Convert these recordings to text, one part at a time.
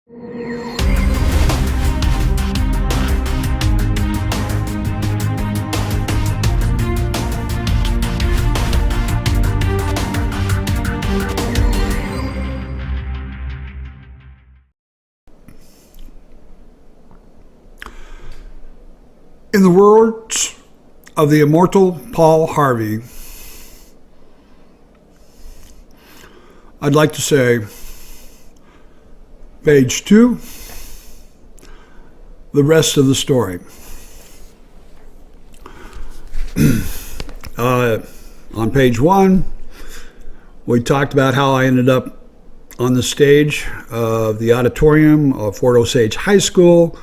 In the words of the immortal Paul Harvey, I'd like to say, page 2, the rest of the story. On page 1, we talked about how I ended up on the stage of the auditorium of Fort Osage High School,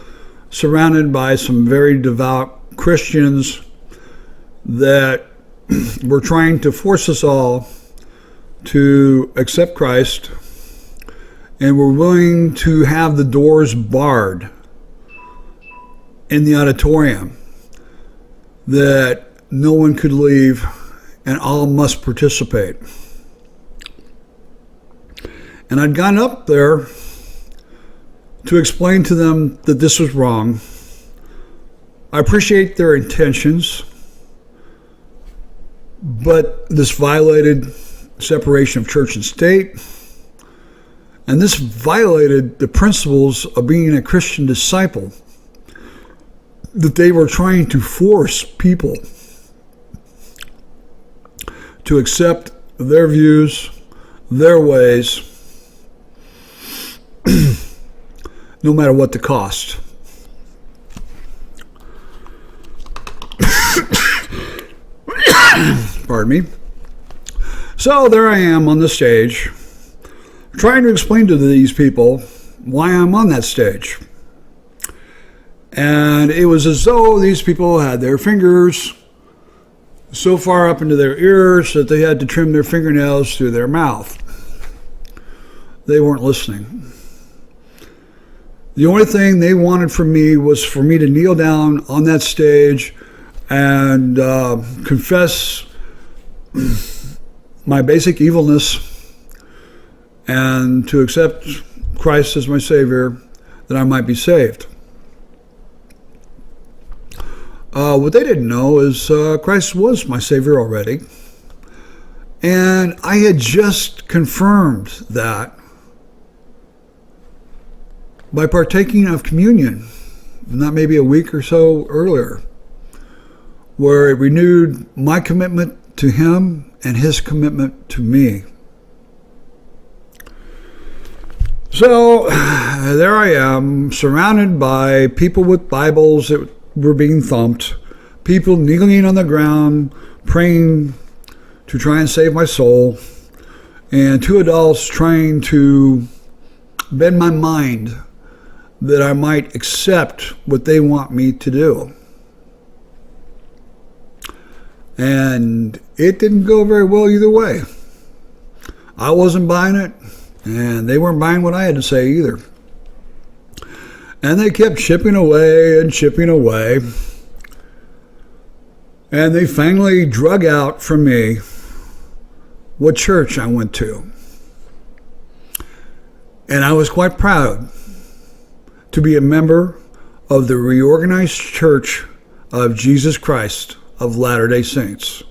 surrounded by some very devout Christians that were trying to force us all to accept Christ, and were willing to have the doors barred in the auditorium, that no one could leave and all must participate. And I'd gone up there to explain to them that this was wrong. I appreciate their intentions, but this violated separation of church and state, and this violated the principles of being a Christian disciple, that they were trying to force people to accept their views, their ways, no matter what the cost. Pardon me. So there I am on the stage, trying to explain to these people why I'm on that stage. And it was as though these people had their fingers so far up into their ears that they had to trim their fingernails through their mouth. They weren't listening. The only thing they wanted from me was for me to kneel down on that stage and confess my basic evilness and to accept Christ as my Savior, that I might be saved. What they didn't know is Christ was my Savior already, and I had just confirmed that by partaking of communion, not maybe a week or so earlier, where it renewed my commitment to Him and His commitment to me. So there I am, surrounded by people with Bibles that were being thumped, people kneeling on the ground, praying to try and save my soul, and two adults trying to bend my mind that I might accept what they want me to do. And it didn't go very well either way. I wasn't buying it, and they weren't buying what I had to say either. And they kept chipping away and chipping away. And they finally drug out from me what church I went to. And I was quite proud to be a member of the Reorganized Church of Jesus Christ of Latter-day Saints.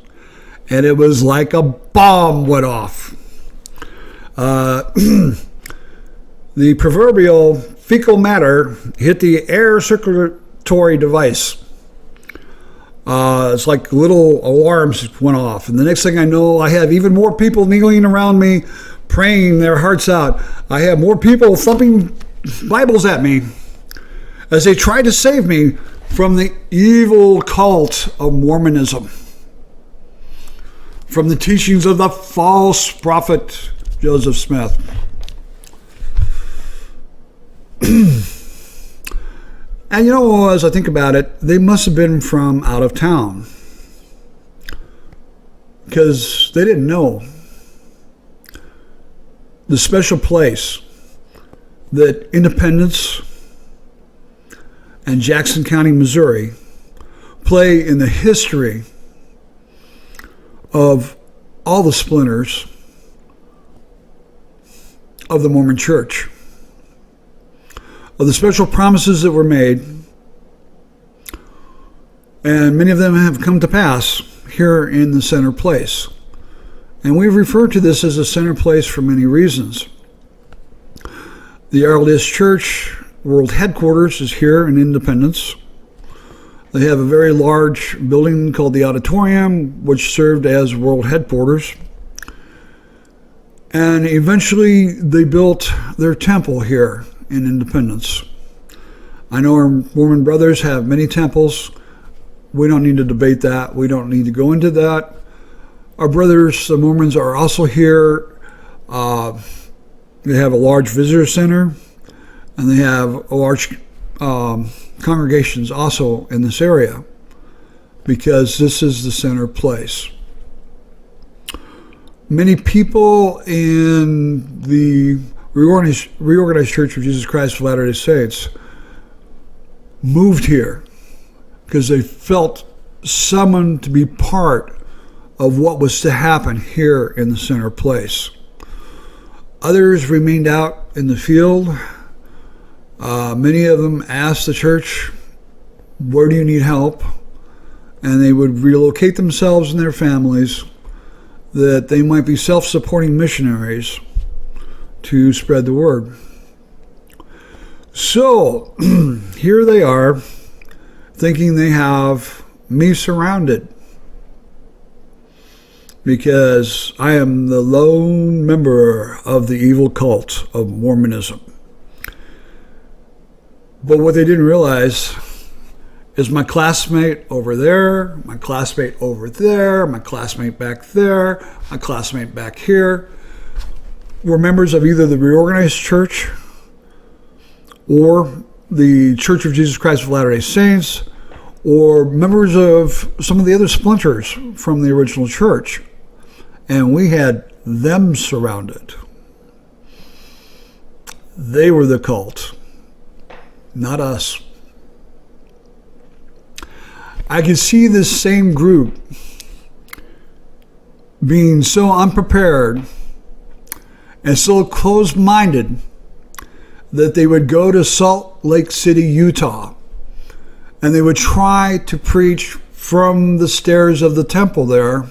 And it was like a bomb went off. The proverbial fecal matter hit the air circulatory device. It's like little alarms went off. And the next thing I know, I have even more people kneeling around me, praying their hearts out. I have more people thumping Bibles at me as they tried to save me from the evil cult of Mormonism, from the teachings of the false prophet Joseph Smith. And as I think about it, they must have been from out of town, because they didn't know the special place that Independence and Jackson County, Missouri play in the history of all the splinters of the Mormon Church. of the special promises that were made, and many of them have come to pass here in the center place. And we've referred to this as a center place for many reasons. The LDS Church World Headquarters is here in Independence. They have a very large building called the Auditorium, which served as World Headquarters. And eventually they built their temple here in Independence. I know our Mormon brothers have many temples. We don't need to debate that. We don't need to go into that. Our brothers, the Mormons, are also here. They have a large visitor center, and they have a large congregations also in this area, because this is the center place. Many people in the reorganized Church of Jesus Christ of Latter-day Saints moved here because they felt summoned to be part of what was to happen here in the center place. Others remained out in the field. Many of them asked the church, where do you need help? And they would relocate themselves and their families that they might be self-supporting missionaries to spread the word. So here they are, thinking they have me surrounded, because I am the lone member of the evil cult of Mormonism. But what they didn't realize is my classmate over there, my classmate over there, my classmate back there, my classmate back here were members of either the reorganized church or the Church of Jesus Christ of Latter-day Saints, or members of some of the other splinters from the original church. And we had them surrounded. They were the cult, not us. I could see this same group being so unprepared and so closed-minded that they would go to Salt Lake City, Utah, and they would try to preach from the stairs of the temple there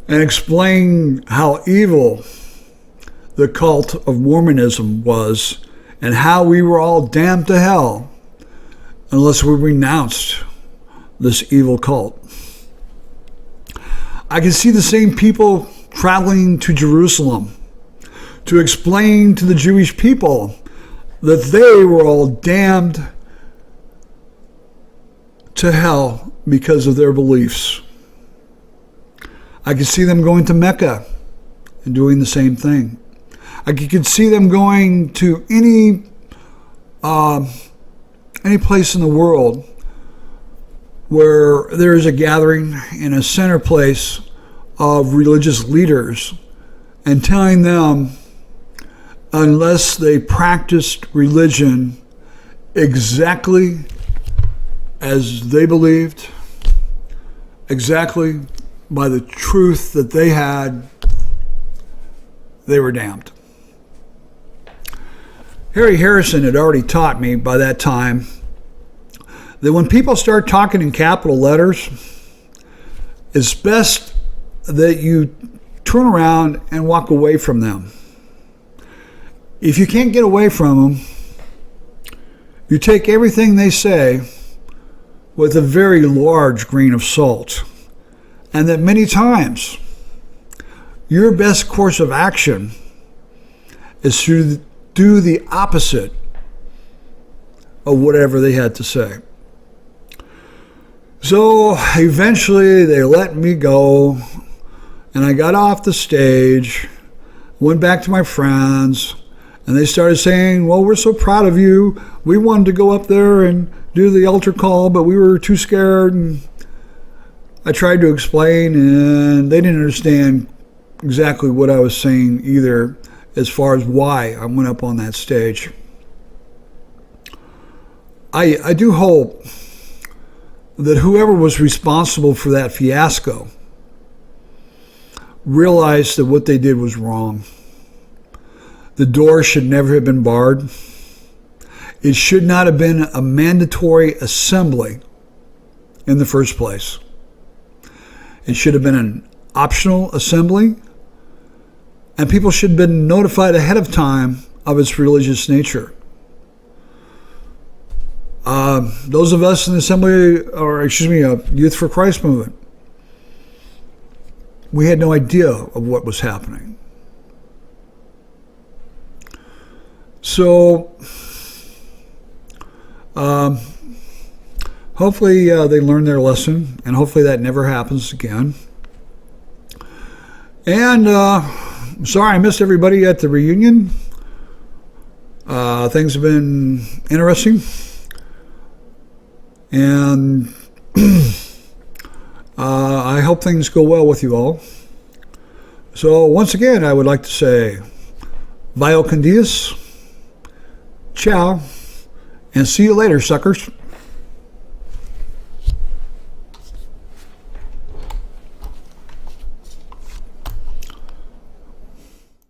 and explain how evil the cult of Mormonism was and how we were all damned to hell unless we renounced this evil cult. I can see the same people traveling to Jerusalem to explain to the Jewish people that they were all damned to hell because of their beliefs. I could see them going to Mecca and doing the same thing. I could see them going to any place in the world where there is a gathering in a center place of religious leaders and telling them, unless they practiced religion exactly as they believed, exactly by the truth that they had, they were damned. Harry Harrison had already taught me by that time that when people start talking in capital letters, it's best that you turn around and walk away from them. If you can't get away from them, you take everything they say with a very large grain of salt. And that many times, your best course of action is to do the opposite of whatever they had to say. So eventually they let me go, and I got off the stage, went back to my friends, and they started saying, well, we're so proud of you. We wanted to go up there and do the altar call, but we were too scared. And I tried to explain, and they didn't understand exactly what I was saying either, as far as why I went up on that stage. I do hope that whoever was responsible for that fiasco realized that what they did was wrong. The door should never have been barred. It should not have been a mandatory assembly in the first place. It should have been an optional assembly, and people should have been notified ahead of time of its religious nature. Those of us in the Assembly, Youth for Christ movement, we had no idea of what was happening. So, hopefully they learn their lesson, and hopefully that never happens again. And sorry I missed everybody at the reunion. Things have been interesting. And I hope things go well with you all. So once again, I would like to say, Vio con Dios, ciao, and see you later, suckers.